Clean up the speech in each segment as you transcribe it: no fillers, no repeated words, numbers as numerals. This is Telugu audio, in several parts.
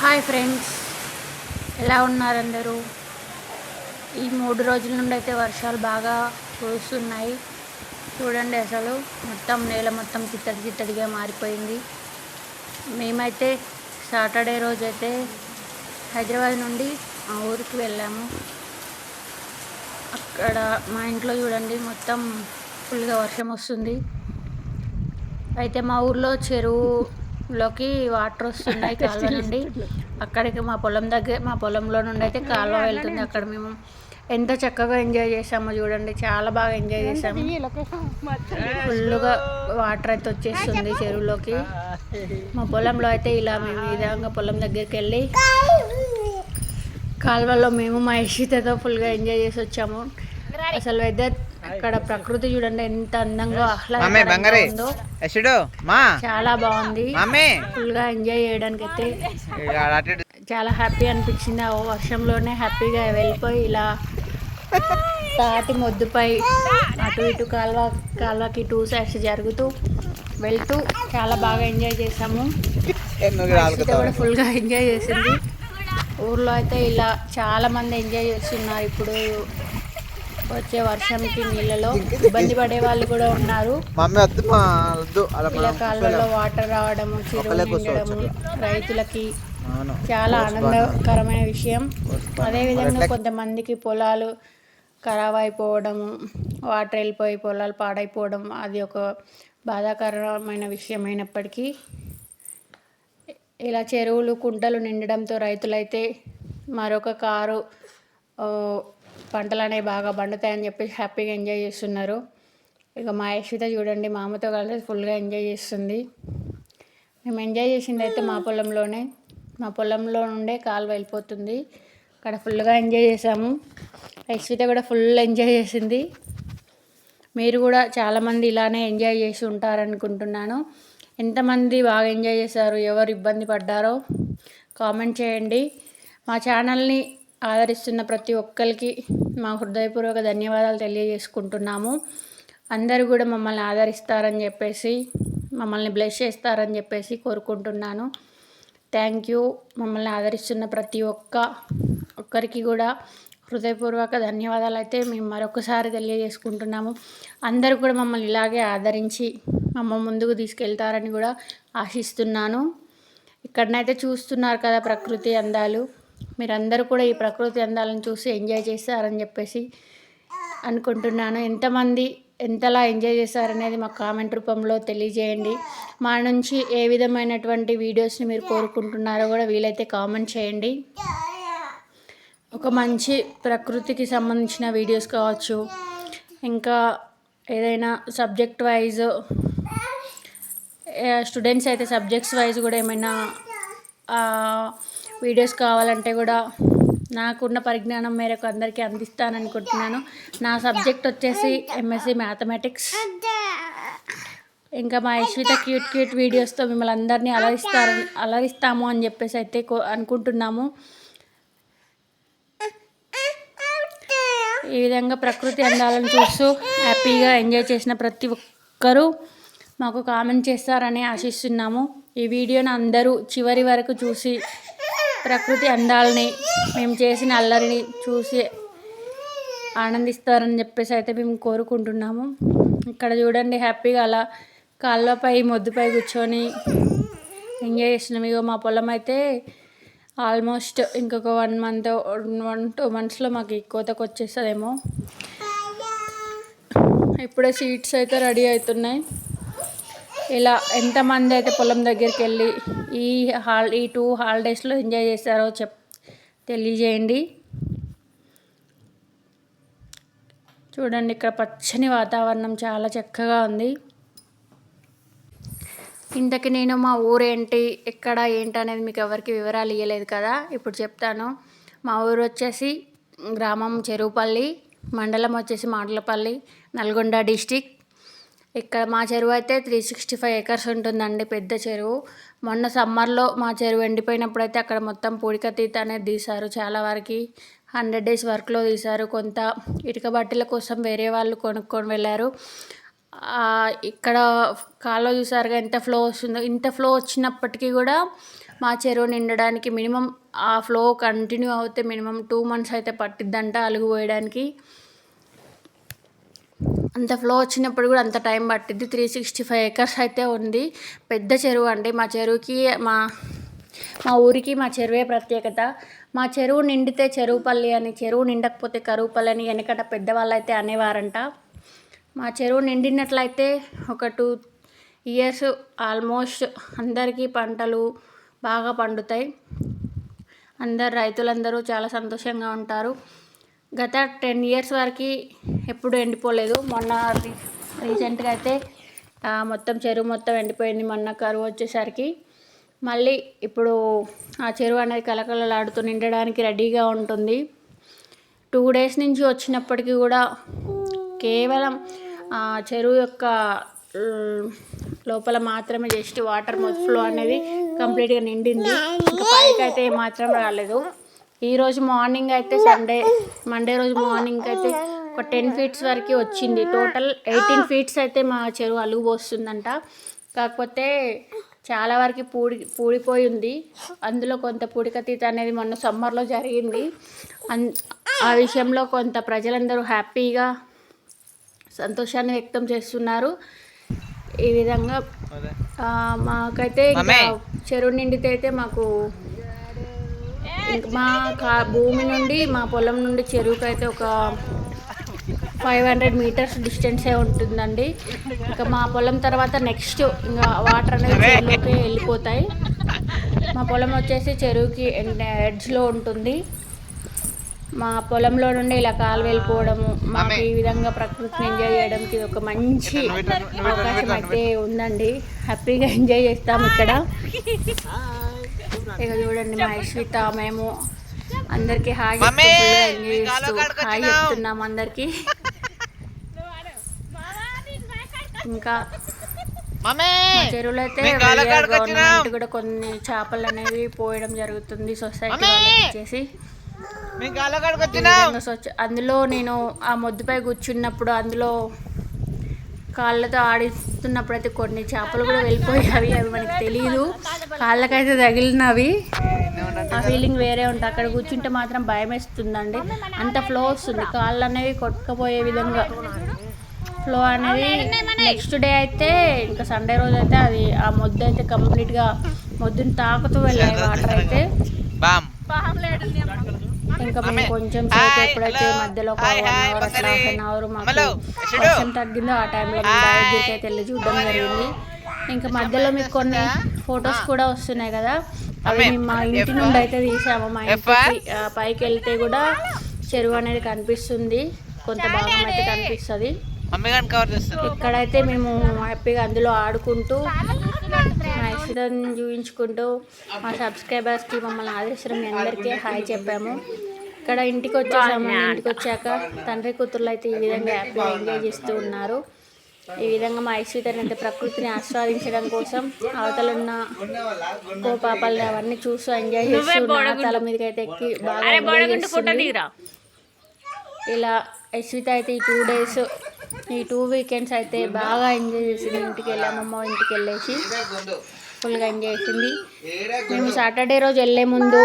హాయ్ ఫ్రెండ్స్, ఎలా ఉన్నారు అందరూ? ఈ 3 రోజుల నుండి అయితే వర్షాలు బాగా కురుస్తున్నాయి. చూడండి, అసలు మొత్తం నేల మొత్తం చిత్తడి చిత్తడిగా మారిపోయింది. మేమైతే సాటర్డే రోజు అయితే హైదరాబాద్ నుండి మా ఊరికి వెళ్ళాము. అక్కడ మా ఇంట్లో చూడండి మొత్తం ఫుల్గా వర్షం వస్తుంది. అయితే మా ఊర్లో చెరువులోకి వాటర్ వస్తున్నాయి కాలువ నుండి. అక్కడికి మా పొలంలో నుండి అయితే కాలువ వెళ్తుంది. అక్కడ మేము ఎంత చక్కగా ఎంజాయ్ చేసామో చూడండి, చాలా బాగా ఎంజాయ్ చేసాము. ఫుల్గా వాటర్ అయితే వచ్చేస్తుంది చెరువులోకి. మా పొలంలో అయితే ఇలా మేము ఈ విధంగా పొలం దగ్గరికి వెళ్ళి కాలువలో మేము మా ఇషితతో ఫుల్గా ఎంజాయ్ చేసి వచ్చాము. అసలు వెదర్ అక్కడ ప్రకృతి చూడండి ఎంత అందంగా ఆహ్లాదంగా ఉందో, చాలా బాగుంది. ఫుల్గా ఎంజాయ్ చేయడానికి అయితే చాలా హ్యాపీ అనిపించింది. ఆ వర్షంలోనే హ్యాపీగా వెళ్ళిపోయి ఇలా తాటి మొద్దుపై అటు ఇటు కాలువకి 2 sides జరుగుతూ వెళ్తూ చాలా బాగా ఎంజాయ్ చేసాము. కూడా ఫుల్గా ఎంజాయ్ చేసింది. ఊర్లో అయితే ఇలా చాలా మంది ఎంజాయ్ చేస్తున్నారు. ఇప్పుడు వచ్చే వర్షంకి నీళ్ళలో ఇబ్బంది పడే వాళ్ళు కూడా ఉన్నారు. ఇలా కాళ్ళలో వాటర్ రావడము, చెరువు నిండడము రైతులకి చాలా ఆనందకరమైన విషయం. అదేవిధంగా కొంతమందికి పొలాలు ఖరాబ్ అయిపోవడము, వాటర్ వెళ్ళిపోయి పొలాలు పాడైపోవడం, అది ఒక బాధాకరమైన విషయం అయినప్పటికీ ఇలా చెరువులు కుంటలు నిండడంతో రైతులైతే మరొక కారు పంటలు అనేవి బాగా పండుతాయని చెప్పి హ్యాపీగా ఎంజాయ్ చేస్తున్నారు. ఇక మా యశ్విత చూడండి మా అమ్మతో కలిసి ఫుల్గా ఎంజాయ్ చేస్తుంది. మేము ఎంజాయ్ చేసింది అయితే మా పొలంలో నుండే కాలువ వెళ్ళిపోతుంది. అక్కడ ఫుల్గా ఎంజాయ్ చేసాము. యశ్విత కూడా ఫుల్ ఎంజాయ్ చేసింది. మీరు కూడా చాలామంది ఇలానే ఎంజాయ్ చేసి ఉంటారనుకుంటున్నాను. ఎంతమంది బాగా ఎంజాయ్ చేశారు, ఎవరు ఇబ్బంది పడ్డారో కామెంట్ చేయండి. మా ఛానల్ని ఆదరిస్తున్న ప్రతి ఒక్కరికి మా హృదయపూర్వక ధన్యవాదాలు తెలియజేసుకుంటున్నాము. అందరూ కూడా మమ్మల్ని ఆదరిస్తారని చెప్పేసి, మమ్మల్ని బ్లెస్ చేస్తారని చెప్పేసి కోరుకుంటున్నాను. Thank you. మమ్మల్ని ఆదరిస్తున్న ప్రతి ఒక్కరికి కూడా హృదయపూర్వక ధన్యవాదాలు అయితే మేము మరొకసారి తెలియజేసుకుంటున్నాము. అందరూ కూడా మమ్మల్ని ఇలాగే ఆదరించి మమ్మల్ని ముందుకు తీసుకెళ్తారని కూడా ఆశిస్తున్నాను. ఇక్కడనైతే చూస్తున్నారు కదా ప్రకృతి అందాలు. మీరందరూ కూడా ఈ ప్రకృతి అందాలను చూసి ఎంజాయ్ చేస్తారని చెప్పేసి అనుకుంటున్నాను. ఎంతమంది ఎంతలా ఎంజాయ్ చేస్తారనేది మా కామెంట్ రూపంలో తెలియజేయండి. మా నుంచి ఏ విధమైనటువంటి వీడియోస్ని మీరు కోరుకుంటున్నారో కూడా వీలైతే కామెంట్ చేయండి. ఒక మంచి ప్రకృతికి సంబంధించిన వీడియోస్ కావచ్చు, ఇంకా ఏదైనా సబ్జెక్ట్ వైజ్ స్టూడెంట్స్ అయితే సబ్జెక్ట్స్ వైజ్ కూడా ఏమైనా వీడియోస్ కావాలంటే కూడా నాకున్న పరిజ్ఞానం మేరకు అందరికీ అందిస్తాననుకుంటున్నాను. నా సబ్జెక్ట్ వచ్చేసి MSc మ్యాథమెటిక్స్. ఇంకా మా యశ్విత క్యూట్ వీడియోస్తో మిమ్మల్ని అందరినీ అలరిస్తాము అని చెప్పేసి అయితే అనుకుంటున్నాము. ఈ విధంగా ప్రకృతి అందాలను చూస్తూ హ్యాపీగా ఎంజాయ్ చేసిన ప్రతి ఒక్కరూ మాకు కామెంట్ చేస్తారని ఆశిస్తున్నాము. ఈ వీడియోని అందరూ చివరి వరకు చూసి ప్రకృతి అందాలని, మేము చేసిన అల్లరిని చూసి ఆనందిస్తారని చెప్పేసి అయితే మేము కోరుకుంటున్నాము. ఇక్కడ చూడండి హ్యాపీగా అలా కాళ్ళపై మొద్దుపై కూర్చొని ఎంజాయ్ చేస్తున్నాం. ఇగో మా పొలం అయితే ఆల్మోస్ట్ ఇంకొక 1-2 monthsలో మాకు కోతకు వచ్చేస్తుందేమో. ఇప్పుడే సీడ్స్ అయితే రెడీ అవుతున్నాయి. ఇలా ఎంతమంది అయితే పొలం దగ్గరికి వెళ్ళి ఈ 2 హాలిడేస్లో ఎంజాయ్ చేస్తారో తెలియజేయండి. చూడండి ఇక్కడ పచ్చని వాతావరణం చాలా చక్కగా ఉంది. ఇంతకీ నేను మా ఊరేంటి, ఎక్కడ ఏంటి అనేది మీకు ఎవరికి వివరాలు ఇవ్వలేదు కదా, ఇప్పుడు చెప్తాను. మా ఊరు వచ్చేసి గ్రామం చెరువుపల్లి, మండలం వచ్చేసి మాటలపల్లి, నల్గొండ డిస్టిక్. ఇక్కడ మా చెరువు అయితే 365 acres ఉంటుందండి, పెద్ద చెరువు. మొన్న సమ్మర్లో మా చెరువు ఎండిపోయినప్పుడు అయితే అక్కడ మొత్తం పూడికతీత అనేది తీశారు. చాలా వరకు 100 days వర్క్లో తీశారు. కొంత ఇటుక బట్టల కోసం వేరే వాళ్ళు కొనుక్కొని వెళ్ళారు. ఇక్కడ కాలువ చూసారుగా ఎంత ఫ్లో వస్తుందో. ఇంత ఫ్లో వచ్చినప్పటికీ కూడా మా చెరువు నిండడానికి మినిమం ఆ ఫ్లో కంటిన్యూ అవుతే మినిమం 2 months అయితే పట్టిద్దంట అలుగు పోయడానికి. అంత ఫ్లో వచ్చినప్పుడు కూడా అంత టైం పట్టిద్ది. 365 acres అయితే ఉంది. పెద్ద చెరువు అండి. మా చెరువుకి మా ఊరికి మా చెరువే ప్రత్యేకత. మా చెరువు నిండితే చెరువుపల్లి అని, చెరువు నిండకపోతే కరువుపల్లి అని వెనకట పెద్దవాళ్ళు అయితే అనేవారంట. మా చెరువు నిండినట్లయితే ఒక 2 years ఆల్మోస్ట్ అందరికీ పంటలు బాగా పండుతాయి. రైతులందరూ చాలా సంతోషంగా ఉంటారు. గత 10 years వరకు ఎప్పుడు ఎండిపోలేదు. మొన్న రీసెంట్గా అయితే మొత్తం చెరువు మొత్తం ఎండిపోయింది. మొన్న కరువు వచ్చేసరికి మళ్ళీ ఇప్పుడు ఆ చెరువు అనేది కలకలలాడుతూ నిండడానికి రెడీగా ఉంటుంది. 2 days నుంచి వచ్చినప్పటికీ కూడా కేవలం చెరువు యొక్క లోపల మాత్రమే జస్ట్ వాటర్ ఫ్లో అనేది కంప్లీట్గా నిండింది. ఇంకా పైకి అయితే ఏమాత్రం రాలేదు. ఈరోజు మార్నింగ్ అయితే మండే రోజు మార్నింగ్ అయితే ఒక 10 feet వరకు వచ్చింది. టోటల్ 18 feet అయితే మా చెరువు అలుగు పోస్తుందంట. కాకపోతే చాలా వరకు పూడిపోయి ఉంది. అందులో కొంత పూడికతీత అనేది మొన్న సమ్మర్లో జరిగింది. ఆ విషయంలో కొంత ప్రజలందరూ హ్యాపీగా సంతోషాన్ని వ్యక్తం చేస్తున్నారు. ఈ విధంగా మాకైతే ఇంకా చెరువు నిండితే అయితే మాకు మా భూమి నుండి మా పొలం నుండి చెరువుకి అయితే ఒక 500 meters డిస్టెన్సే ఉంటుందండి. ఇంకా మా పొలం తర్వాత నెక్స్ట్ ఇంకా వాటర్ అనేది చెరువులోకి వెళ్ళిపోతాయి. మా పొలం వచ్చేసి చెరువుకి ఎడ్జ్లో ఉంటుంది. మా పొలంలో నుండి ఇలా కాలు వెళ్ళిపోవడము, మాకు ఈ విధంగా ప్రకృతిని ఎంజాయ్ చేయడానికి ఒక మంచి అవకాశం అయితే ఉందండి. హ్యాపీగా ఎంజాయ్ చేస్తాము ఇక్కడ. ఇక చూడండి మా యశ్విత మేము అందరికీ హాయ్ ఎంజాయ్ చేస్తూ హాయ్ చెప్తున్నాము అందరికీ. ఇంకా చెరువులో అయితే గవర్నమెంట్ కూడా కొన్ని చేపలు అనేవి పోయడం జరుగుతుంది సొసైటీ వాళ్ళకి ఇచ్చేసి. అందులో నేను ఆ మొద్దుపై కూర్చున్నప్పుడు అందులో కాళ్ళతో ఆడిస్తున్నప్పుడు అయితే కొన్ని చేపలు కూడా వెళ్ళిపోయావి. అవి మనకి తెలియదు, కాళ్ళకైతే తగిలినవి. ఆ ఫీలింగ్ వేరే ఉంటుంది. అక్కడ కూర్చుంటే మాత్రం భయం వేస్తుందండి. అంత ఫ్లో వస్తుంది, కాళ్ళు అనేవి కొట్టుకుపోయే విధంగా ఫ్లో అనేది. నెక్స్ట్ డే అయితే ఇంకా సండే రోజు అయితే అది ఆ మొద్దు అయితే కంప్లీట్గా మొద్దుని తాకుతూ వెళ్ళాయి వాటర్ అయితే. ఇంకా మేము కొంచెం సేపు ఎప్పుడైతే మధ్యలో ఒక 1 hour అట్లా 1 hour మాకు వర్షం తగ్గిందో ఆ టైంలో మేము బయటకి అయితే వెళ్ళి చూడడం జరిగింది. ఇంకా మధ్యలో మీకు కొన్ని ఫొటోస్ కూడా వస్తున్నాయి కదా, అవి మేము మా ఇంటి నుండి అయితే తీసాము. మా ఇంటికి పైకి వెళ్తే కూడా చెరువు అనేది కనిపిస్తుంది, కొంత భాగం అయితే కనిపిస్తుంది. ఇక్కడైతే మేము హ్యాపీగా అందులో ఆడుకుంటూ మా యశ్వితని చూపించుకుంటూ మా సబ్స్క్రైబర్స్కి మమ్మల్ని ఆదరిస్తున్న మీ అందరికీ హాయ్ చెప్పాము. ఇక్కడ ఇంటికి వచ్చేసాము. ఇంటికి వచ్చాక తండ్రి కూతుర్లు అయితే ఈ విధంగా హ్యాపీగా ఎంజాయ్ చేస్తూ ఉన్నారు. ఈ విధంగా మా యశ్వితని అయితే ప్రకృతిని ఆస్వాదించడం కోసం అవతలున్న కోపాపాలని అవన్నీ చూస్తూ ఎంజాయ్ చేస్తూ తల మీదకి అయితే ఎక్కి బాగా ఎంజాయ్ చేస్తుంది. ఇలా యశ్విత అయితే ఈ 2 days ఈ 2 weekends అయితే బాగా ఎంజాయ్ చేసింది. ఇంటికి వెళ్ళి అమ్మమ్మ ఇంటికి వెళ్ళేసి ఫుల్గా ఎంజాయ్ చేసింది. మేము సాటర్డే రోజు వెళ్ళే ముందు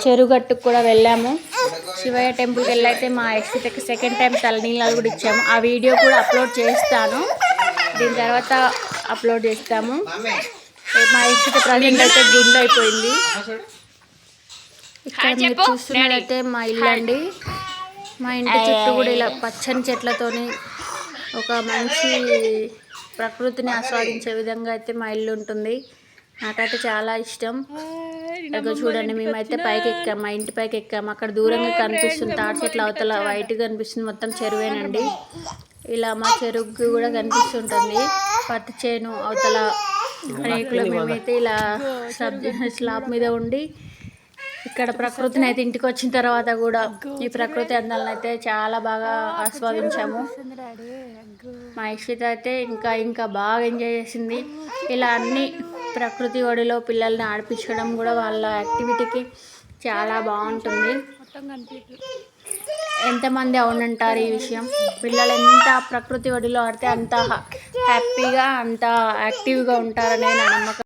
చెరుగట్టుకు కూడా వెళ్ళాము. శివయ్య టెంపుల్కి వెళ్ళైతే మా యశ్వితకి 2nd time తలనీళ్ళు కూడా ఇచ్చాము. ఆ వీడియో కూడా అప్లోడ్ చేస్తాను, దీని తర్వాత అప్లోడ్ చేస్తాము. మా యశ్విత ప్రజెంట్ అయితే గుండె అయిపోయింది. ఇక్కడ మీరు చూస్తున్నదైతే మా ఇల్లు అండి. మా ఇంటి చుట్టూ కూడా ఇలా పచ్చని చెట్లతోని ఒక మంచి ప్రకృతిని ఆస్వాదించే విధంగా అయితే మా ఇల్లు ఉంటుంది. నాకైతే చాలా ఇష్టం. ఇక చూడండి మేమైతే పైకి ఎక్కాము, మా ఇంటి పైకి ఎక్కాము. అక్కడ దూరంగా కనిపిస్తుంది తాటి చెట్ల అవతల వైట్గా కనిపిస్తుంది, మొత్తం చెరువేనండి. ఇలా మా చెరువు కూడా కనిపిస్తుంటుంది, పత్తి చేను అవతల రేకులు. మేమైతే ఇలా స్లాబ్ మీద ఉండి ఇక్కడ ప్రకృతిని అయితే ఇంటికి వచ్చిన తర్వాత కూడా ఈ ప్రకృతి అందాలను అయితే చాలా బాగా ఆస్వాదించాము. మా యశ్విత అయితే ఇంకా బాగా ఎంజాయ్ చేసింది. ఇలా అన్ని ప్రకృతి ఒడిలో పిల్లల్ని ఆడిపించడం కూడా వాళ్ళ యాక్టివిటీకి చాలా బాగుంటుంది. ఎంతమంది అవునంటారు ఈ విషయం? పిల్లలు ఎంత ప్రకృతి ఒడిలో ఆడితే అంత హ్యాపీగా అంత యాక్టివ్గా ఉంటారనే నా నమ్మకం.